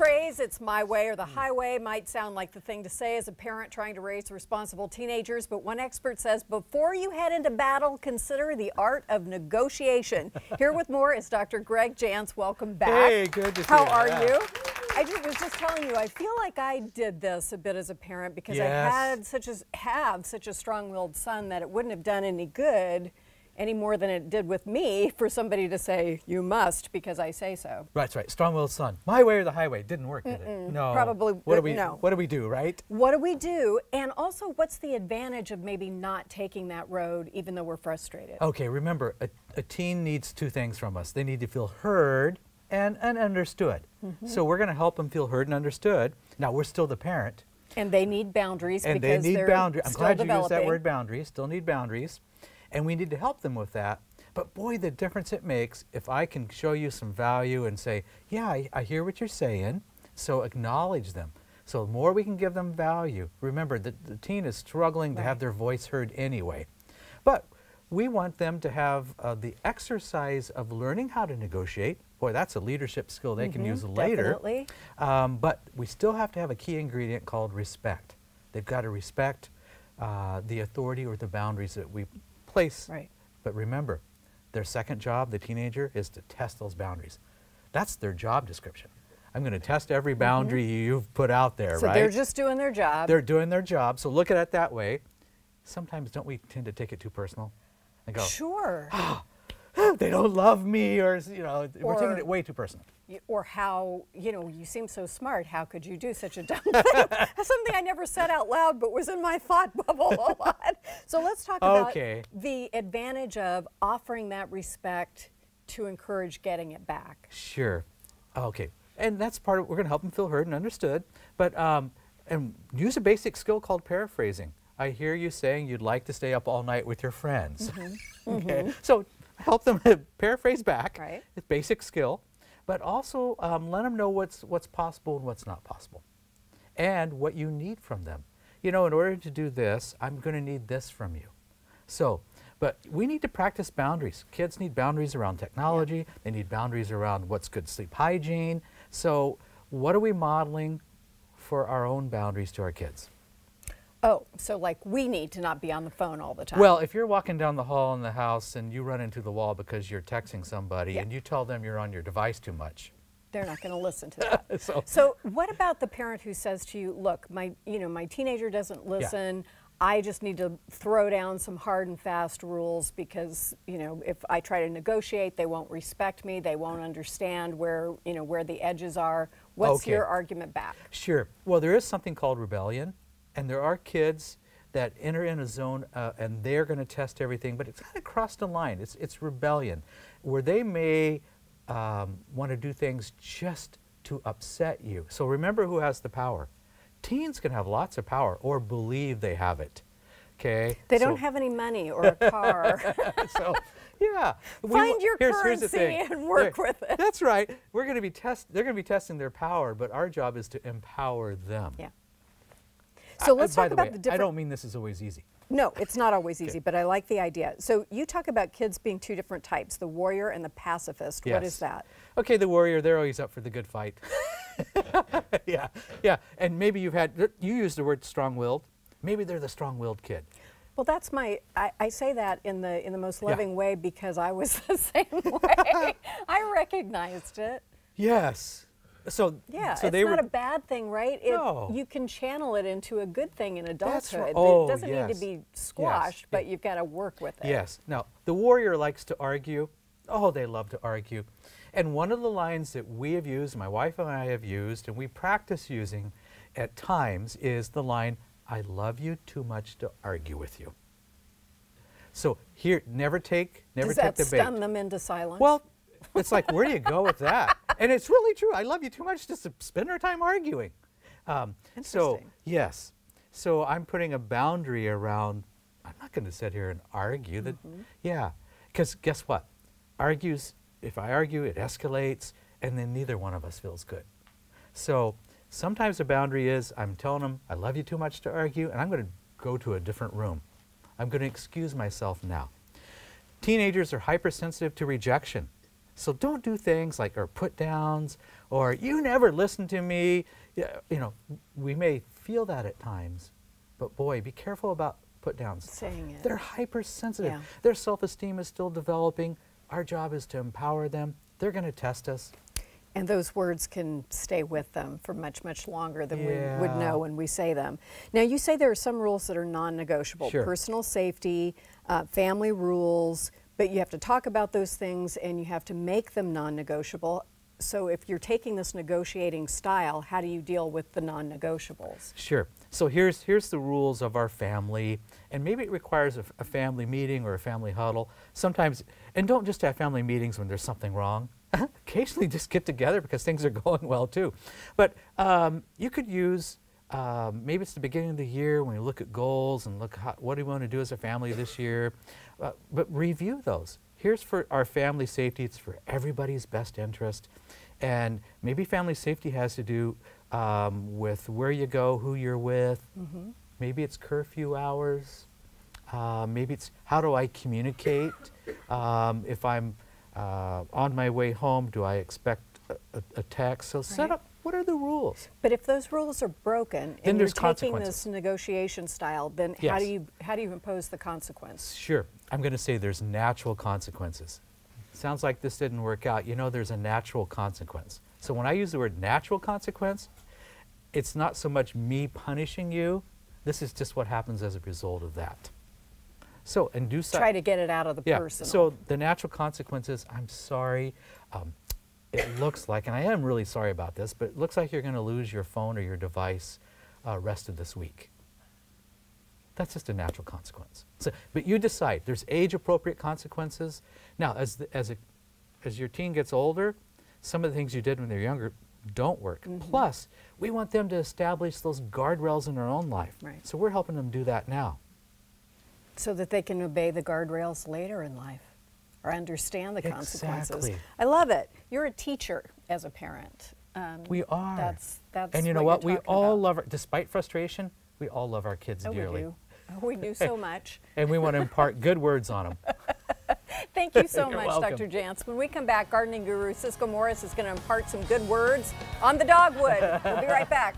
phrase, it's my way or the highway, might sound like the thing to say as a parent trying to raise responsible teenagers, but one expert says before you head into battle, consider the art of negotiation. Here with more is Dr. Gregg Jantz. Welcome back. Hey, good to see you. How are you? I was just telling you, I feel like I did this a bit as a parent because I have such a strong-willed son that it wouldn't have done any good any more than it did with me for somebody to say, you must, because I say so. That's right. Strong-willed son. My way or the highway. Didn't work, did it? No. Probably, no. What do we do, right? What do we do? And also, what's the advantage of maybe not taking that road even though we're frustrated? Okay, remember, a teen needs two things from us. They need to feel heard and understood. So we're going to help them feel heard and understood. Now, we're still the parent. And they need boundaries and because they need they're boundaries. I'm glad developing. you used that word, boundaries. Still need boundaries. And we need to help them with that. But boy, the difference it makes if I can show you some value and say, yeah, I hear what you're saying, so acknowledge them. So the more we can give them value, remember that the teen is struggling to have their voice heard anyway. But we want them to have the exercise of learning how to negotiate. Boy, that's a leadership skill they can use later. Definitely. But we still have to have a key ingredient called respect. They've got to respect the authority or the boundaries that we place. Right. But remember, their second job, the teenager, is to test those boundaries. That's their job description. I'm going to test every boundary you've put out there, So right? they're just doing their job. They're doing their job. So look at it that way. Sometimes don't we tend to take it too personal? And go, sure. they don't love me, or we're taking it way too personal. Or how, you seem so smart. How could you do such a dumb thing? That's something I never said out loud, but was in my thought bubble a lot. So let's talk about the advantage of offering that respect to encourage getting it back. Sure. Okay. And that's part of, we're going to help them feel heard and understood. But, and use a basic skill called paraphrasing. I hear you saying you'd like to stay up all night with your friends. Okay. So help them paraphrase back. Right. It's basic skill. But also let them know what's possible and what's not possible, and what you need from them. In order to do this, I'm going to need this from you. So, but we need to practice boundaries. Kids need boundaries around technology. They need boundaries around what's good sleep hygiene. So what are we modeling for our own boundaries to our kids? Oh, so like we need to not be on the phone all the time. Well, if you're walking down the hall in the house and you run into the wall because you're texting somebody and you tell them you're on your device too much, they're not going to listen to that. So what about the parent who says to you, look, my teenager doesn't listen. I just need to throw down some hard and fast rules because, if I try to negotiate, they won't respect me. They won't understand where the edges are. What's your argument back? Sure. Well, there is something called rebellion. And there are kids that enter in a zone and they're going to test everything, but it's kind of crossed a line. It's rebellion, where they may want to do things just to upset you. So remember who has the power. Teens can have lots of power or believe they have it. Okay. They don't have any money or a car. So, yeah. Find your here's currency the thing. and work with it. That's right. They're going to be testing their power, but our job is to empower them. Yeah. So let's talk about the different... I don't mean this is always easy. No, it's not always easy, but I like the idea. So you talk about kids being two different types, the warrior and the pacifist. Yes. What is that? Okay, the warrior, they're always up for the good fight. Yeah. And maybe you used the word strong-willed. Maybe they're the strong-willed kid. Well, that's I say that in the most loving way because I was the same way. I recognized it. Yes. So yeah, so it's not a bad thing, right? No. You can channel it into a good thing in adulthood. That's right. Oh, it doesn't need to be squashed, but you've got to work with it. Yes. Now, the warrior likes to argue. Oh, they love to argue. And one of the lines that we have used, my wife and I have used, and we practice using at times, is the line, I love you too much to argue with you. So here, never take the bait. Does that stun them into silence? Well, it's like, where do you go with that? And it's really true. I love you too much to spend our time arguing. So, yes. So I'm putting a boundary around, I'm not going to sit here and argue. Yeah. Because guess what? If I argue, it escalates, and then neither one of us feels good. So sometimes the boundary is, I'm telling them, I love you too much to argue, and I'm going to go to a different room. I'm going to excuse myself now. Teenagers are hypersensitive to rejection. So don't do things like or put downs or you never listen to me. Yeah, you know, we may feel that at times, but boy, be careful about put downs. Saying it. They're hypersensitive. Yeah. Their self-esteem is still developing. Our job is to empower them. They're going to test us. And those words can stay with them for much, much longer than we would know when we say them. Now, you say there are some rules that are non-negotiable. Sure. Personal safety, family rules, but you have to talk about those things and you have to make them non-negotiable. So if you're taking this negotiating style, how do you deal with the non-negotiables? Sure. So here's the rules of our family, and maybe it requires a family meeting or a family huddle. Sometimes, and don't just have family meetings when there's something wrong. Occasionally just get together because things are going well too. But you could use, maybe it's the beginning of the year when you look at goals and look what do we want to do as a family this year, but review those. Here's for our family safety, it's for everybody's best interest. And maybe family safety has to do with where you go, who you're with. Mm-hmm. Maybe it's curfew hours. Maybe it's how do I communicate? If I'm on my way home, do I expect a text? So set up, what are the rules? But if those rules are broken then and there's you're taking consequences. this negotiation style, then Yes. how do you impose the consequence? Sure. I'm going to say there's natural consequences. Sounds like this didn't work out. You know, there's a natural consequence. So when I use the word natural consequence, it's not so much me punishing you. This is just what happens as a result of that. So, and do so. Try to get it out of the personal. So the natural consequences, I'm sorry. It looks like, and I am really sorry about this, but it looks like you're going to lose your phone or your device rest of this week. That's just a natural consequence. So, but you decide. There's age-appropriate consequences. Now, as your teen gets older, some of the things you did when they're younger don't work. Mm-hmm. Plus, we want them to establish those guardrails in their own life. Right. So we're helping them do that now. So that they can obey the guardrails later in life or understand the consequences. Exactly. I love it. You're a teacher as a parent. We are. That's and you know what? We all love despite frustration, we all love our kids dearly. We do. Oh, we do so much. And we want to impart good words on them. Thank you so You're much, welcome. Dr. Jantz. When we come back, gardening guru Cisco Morris is going to impart some good words on the dogwood. We'll be right back.